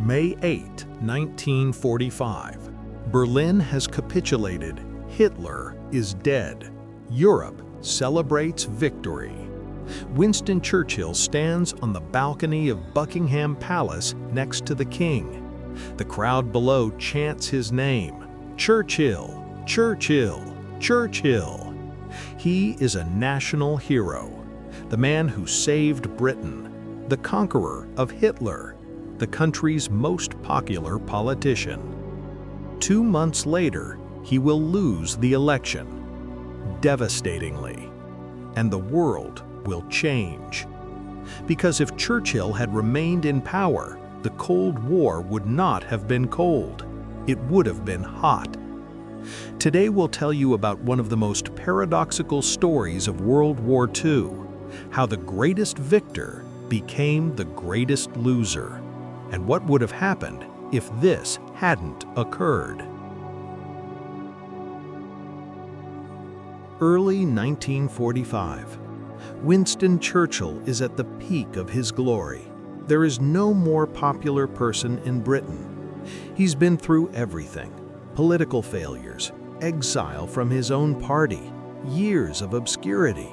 May 8, 1945. Berlin has capitulated. Hitler is dead. Europe celebrates victory. Winston Churchill stands on the balcony of Buckingham Palace next to the king. The crowd below chants his name. Churchill, Churchill, Churchill. He is a national hero, the man who saved Britain, the conqueror of Hitler, the country's most popular politician. 2 months later, he will lose the election, devastatingly, and the world will change. Because if Churchill had remained in power, the Cold War would not have been cold. It would have been hot. Today we'll tell you about one of the most paradoxical stories of World War II, how the greatest victor became the greatest loser, and what would have happened if this hadn't occurred. Early 1945. Winston Churchill is at the peak of his glory. There is no more popular person in Britain. He's been through everything: political failures, exile from his own party, years of obscurity.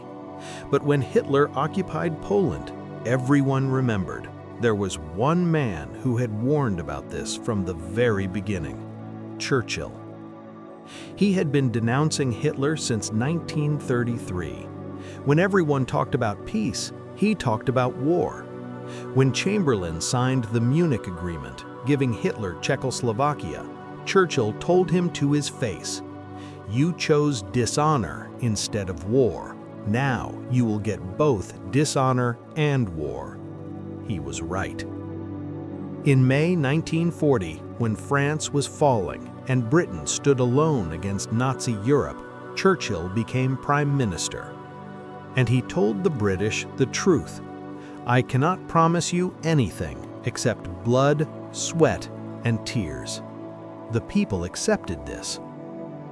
But when Hitler occupied Poland, everyone remembered there was one man who had warned about this from the very beginning: Churchill. He had been denouncing Hitler since 1933. When everyone talked about peace, he talked about war. When Chamberlain signed the Munich Agreement, giving Hitler Czechoslovakia, Churchill told him to his face, "You chose dishonor instead of war. Now you will get both dishonor and war." He was right. In May 1940, when France was falling and Britain stood alone against Nazi Europe, Churchill became Prime Minister. And he told the British the truth: "I cannot promise you anything except blood, sweat, and tears." The people accepted this.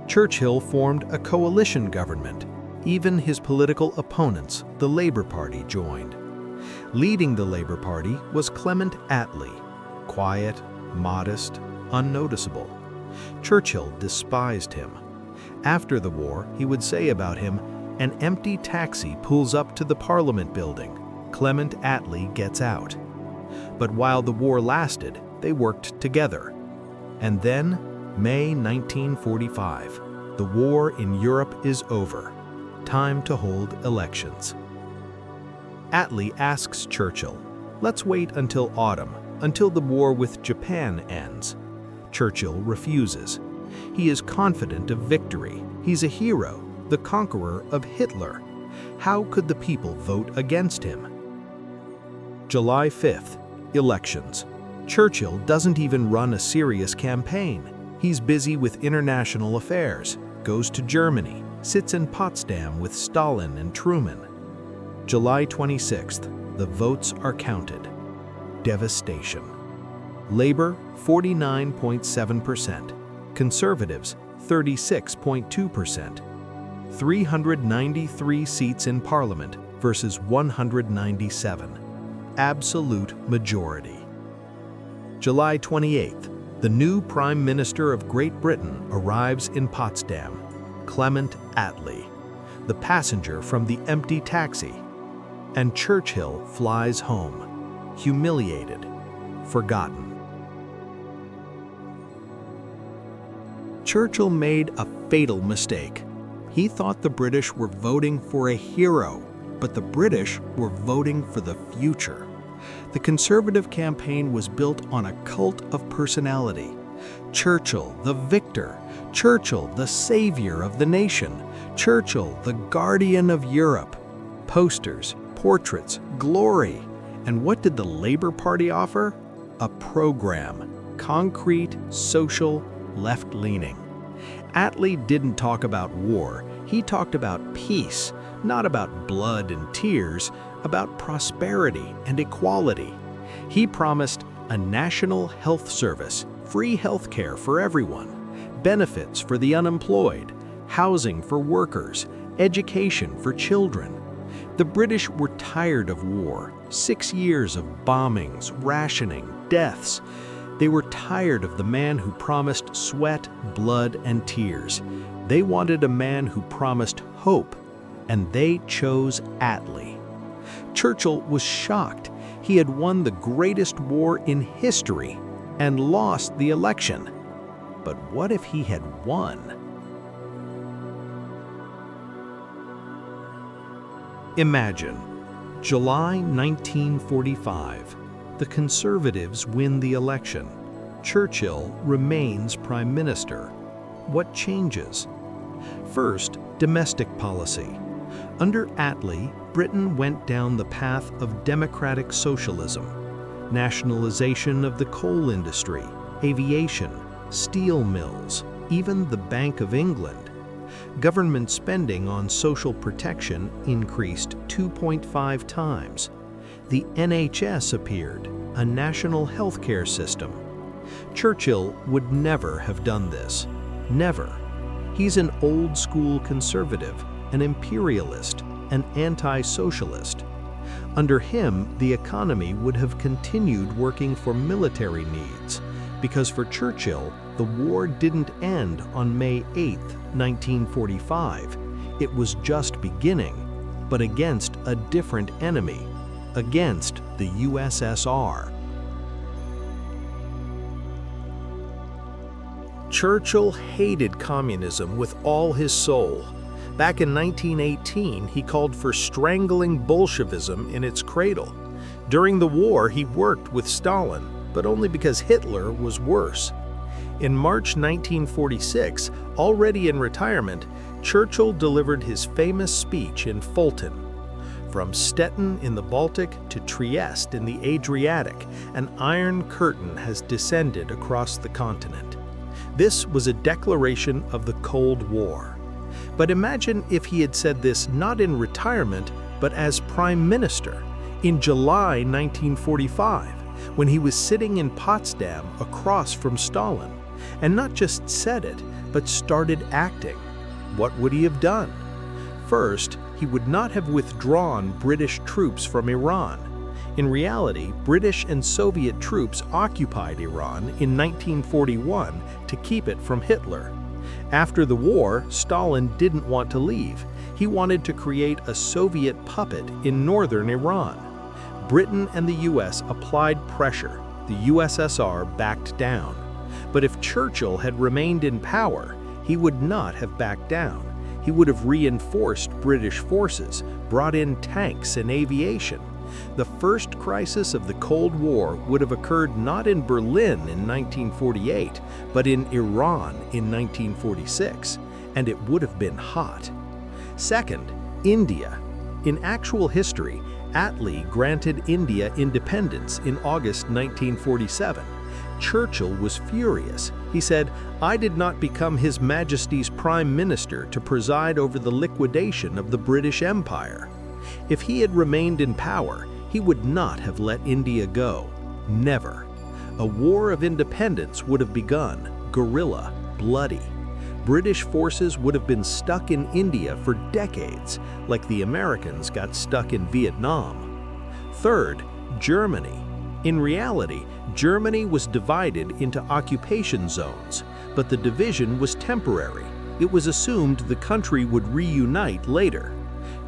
Churchill formed a coalition government. Even his political opponents, the Labour Party, joined. Leading the Labour Party was Clement Attlee, quiet, modest, unnoticeable. Churchill despised him. After the war, he would say about him, "An empty taxi pulls up to the Parliament building. Clement Attlee gets out." But while the war lasted, they worked together. And then, May 1945, the war in Europe is over. Time to hold elections. Attlee asks Churchill, "Let's wait until autumn, until the war with Japan ends." Churchill refuses. He is confident of victory. He's a hero, the conqueror of Hitler. How could the people vote against him? July 5th, elections. Churchill doesn't even run a serious campaign. He's busy with international affairs, goes to Germany, sits in Potsdam with Stalin and Truman. July 26th, the votes are counted. Devastation. Labor, 49.7%. Conservatives, 36.2%. 393 seats in Parliament versus 197. Absolute majority. July 28th, the new Prime Minister of Great Britain arrives in Potsdam, Clement Attlee, the passenger from the empty taxi. And Churchill flies home, humiliated, forgotten. Churchill made a fatal mistake. He thought the British were voting for a hero, but the British were voting for the future. The Conservative campaign was built on a cult of personality. Churchill, the victor. Churchill, the savior of the nation. Churchill, the guardian of Europe. Posters, portraits, glory. And what did the Labour Party offer? A program. Concrete, social, left-leaning. Attlee didn't talk about war. He talked about peace, not about blood and tears, about prosperity and equality. He promised a national health service, free health care for everyone, benefits for the unemployed, housing for workers, education for children. The British were tired of war, 6 years of bombings, rationing, deaths. They were tired of the man who promised sweat, blood, and tears. They wanted a man who promised hope, and they chose Attlee. Churchill was shocked. He had won the greatest war in history and lost the election. But what if he had won? Imagine, July 1945. The Conservatives win the election. Churchill remains Prime Minister. What changes? First, domestic policy. Under Attlee, Britain went down the path of democratic socialism. Nationalization of the coal industry, aviation, steel mills, even the Bank of England. Government spending on social protection increased 2.5 times. The NHS appeared, a national healthcare system. Churchill would never have done this. Never. He's an old-school conservative, an imperialist, an anti-socialist. Under him, the economy would have continued working for military needs, because for Churchill, the war didn't end on May 8, 1945. It was just beginning, but against a different enemy, against the USSR. Churchill hated communism with all his soul. Back in 1918, he called for strangling Bolshevism in its cradle. During the war, he worked with Stalin, but only because Hitler was worse. In March 1946, already in retirement, Churchill delivered his famous speech in Fulton. From Stettin in the Baltic to Trieste in the Adriatic, an iron curtain has descended across the continent. This was a declaration of the Cold War. But imagine if he had said this not in retirement, but as Prime Minister, in July 1945, when he was sitting in Potsdam across from Stalin, and not just said it, but started acting. What would he have done? First, he would not have withdrawn British troops from Iran. In reality, British and Soviet troops occupied Iran in 1941 to keep it from Hitler. After the war, Stalin didn't want to leave. He wanted to create a Soviet puppet in northern Iran. Britain and the US applied pressure. The USSR backed down. But if Churchill had remained in power, he would not have backed down. He would have reinforced British forces, brought in tanks and aviation. The first crisis of the Cold War would have occurred not in Berlin in 1948, but in Iran in 1946, and it would have been hot. Second, India. In actual history, Attlee granted India independence in August 1947. Churchill was furious. He said, "I did not become His Majesty's Prime Minister to preside over the liquidation of the British Empire." If he had remained in power, he would not have let India go. Never. A war of independence would have begun, guerrilla, bloody. British forces would have been stuck in India for decades, like the Americans got stuck in Vietnam. Third, Germany. In reality, Germany was divided into occupation zones, but the division was temporary. It was assumed the country would reunite later.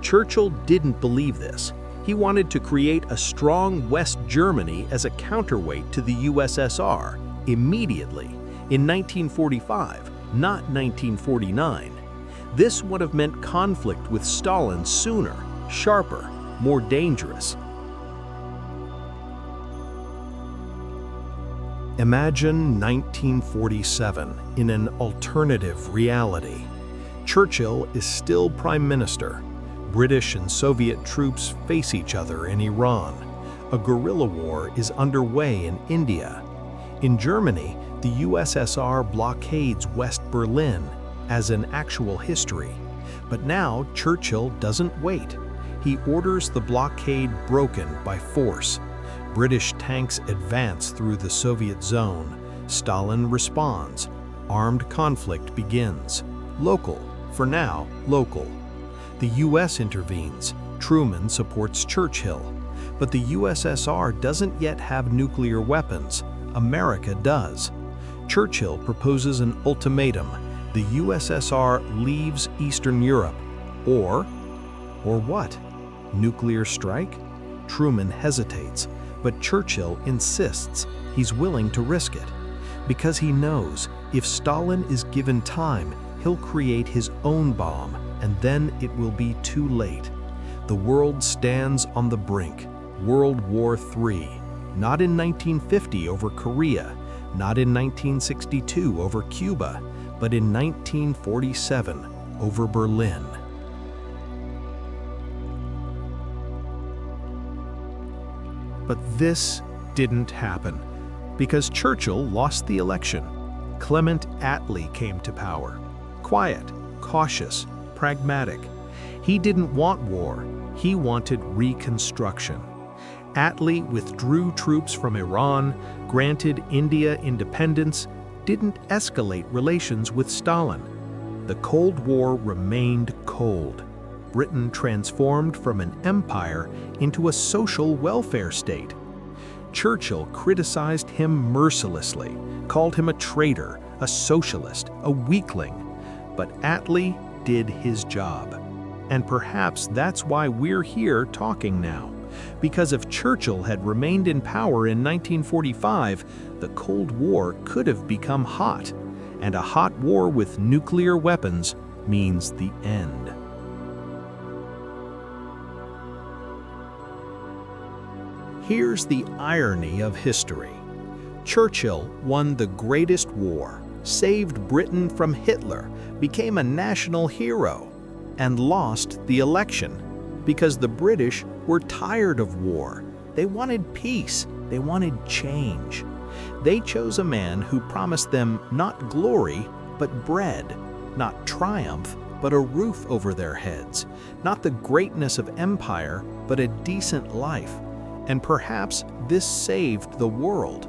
Churchill didn't believe this. He wanted to create a strong West Germany as a counterweight to the USSR immediately, in 1945, not 1949. This would have meant conflict with Stalin sooner, sharper, more dangerous. Imagine 1947 in an alternative reality. Churchill is still Prime Minister. British and Soviet troops face each other in Iran. A guerrilla war is underway in India. In Germany, the USSR blockades West Berlin as an actual history. But now Churchill doesn't wait. He orders the blockade broken by force. British tanks advance through the Soviet zone. Stalin responds. Armed conflict begins. Local, for now, local. The US intervenes. Truman supports Churchill. But the USSR doesn't yet have nuclear weapons. America does. Churchill proposes an ultimatum. The USSR leaves Eastern Europe. Or what? Nuclear strike? Truman hesitates, but Churchill insists he's willing to risk it. Because he knows if Stalin is given time, he'll create his own bomb, and then it will be too late. The world stands on the brink. World War III. Not in 1950 over Korea, not in 1962 over Cuba, but in 1947 over Berlin. But this didn't happen, because Churchill lost the election. Clement Attlee came to power. Quiet, cautious, pragmatic. He didn't want war, he wanted reconstruction. Attlee withdrew troops from Iran, granted India independence, didn't escalate relations with Stalin. The Cold War remained cold. Britain transformed from an empire into a social welfare state. Churchill criticized him mercilessly, called him a traitor, a socialist, a weakling. But Attlee did his job. And perhaps that's why we're here talking now. Because if Churchill had remained in power in 1945, the Cold War could have become hot. And a hot war with nuclear weapons means the end. Here's the irony of history. Churchill won the greatest war, saved Britain from Hitler, became a national hero, and lost the election because the British were tired of war. They wanted peace. They wanted change. They chose a man who promised them not glory, but bread, not triumph, but a roof over their heads, not the greatness of empire, but a decent life. And perhaps this saved the world,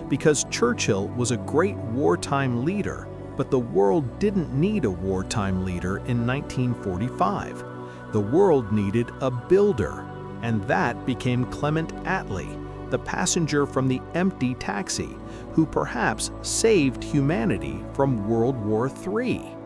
because Churchill was a great wartime leader, but the world didn't need a wartime leader in 1945. The world needed a builder, and that became Clement Attlee, the passenger from the empty taxi, who perhaps saved humanity from World War III.